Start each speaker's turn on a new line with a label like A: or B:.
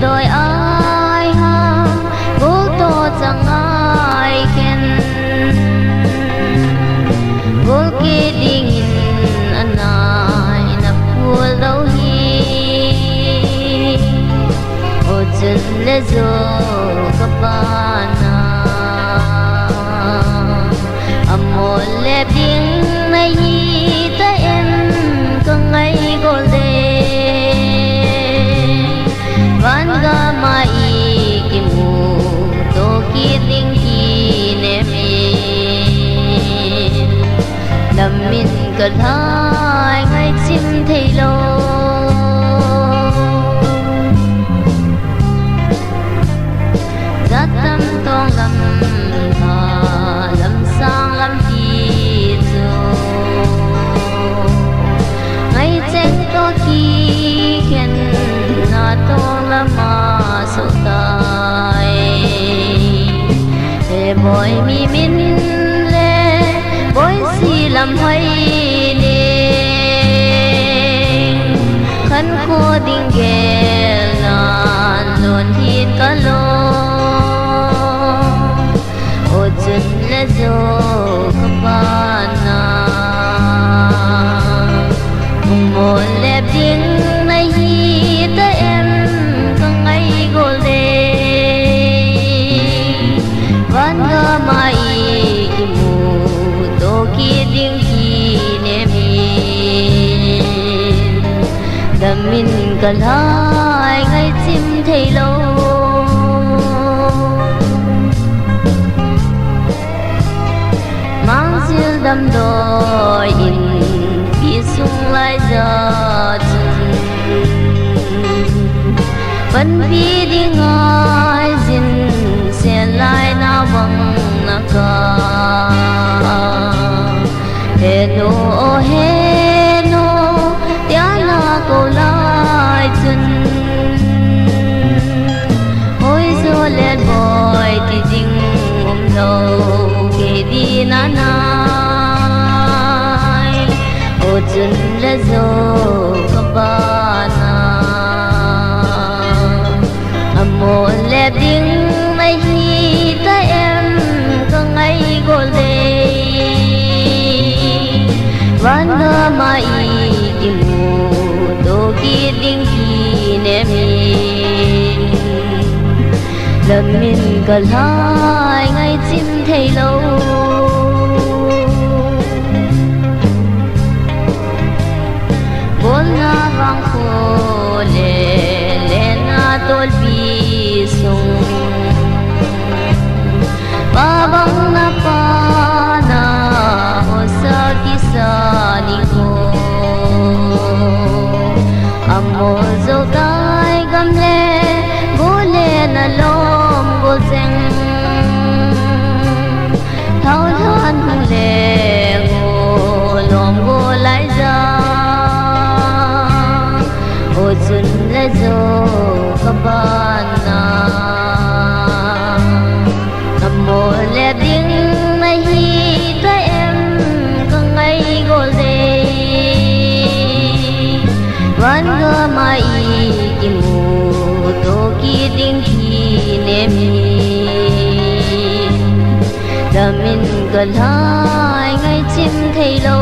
A: đôi ai ha vô to chẳng ai khen vô kia đi nghìn anh ai na phù đâu hi ô chân lê zo kapana amol le ding nay ta em kang ngày golden Vanga mai ki mu to ki ding ki ne mi Lamin ka thai ngai chim thei lo Za tam tong lam tha lam sang lam ki zo Ngai cheng to ki khen na to lama so tai he boy mi min le boy si lam hai le khan ko ding gel na lon hin ka lo o chun le zo ka pa na mo le ding nai hi ta em Vanga mai ki mu to ki ding ki ne mi Damin ka lai ngai chim thei lo Mang sil dam doi in pi sung lai za chun Ban pi ding ai zin sen lai na vang na ka he no tia na ko lai chun hoi zo le boy ti ding lo ke di na nai o chun le zo ka ba na amo le ding mai hi ta em ka ngai golden Vanga mai ki mu to ki ding ki ne mi Lamin ka lai ngai chim thei lo Bol na vang ko le na tol pi sung Babang na pa na o sa kisani ko Amo zo kai gamle gole na lom golseng Thao than hung le go lom go lai za O chun le zo kabana le ding mai hi ta em ka ngai golden Vanga mai ki mu to ki ding ki ne mi Damin ka lai ngai chim thei lo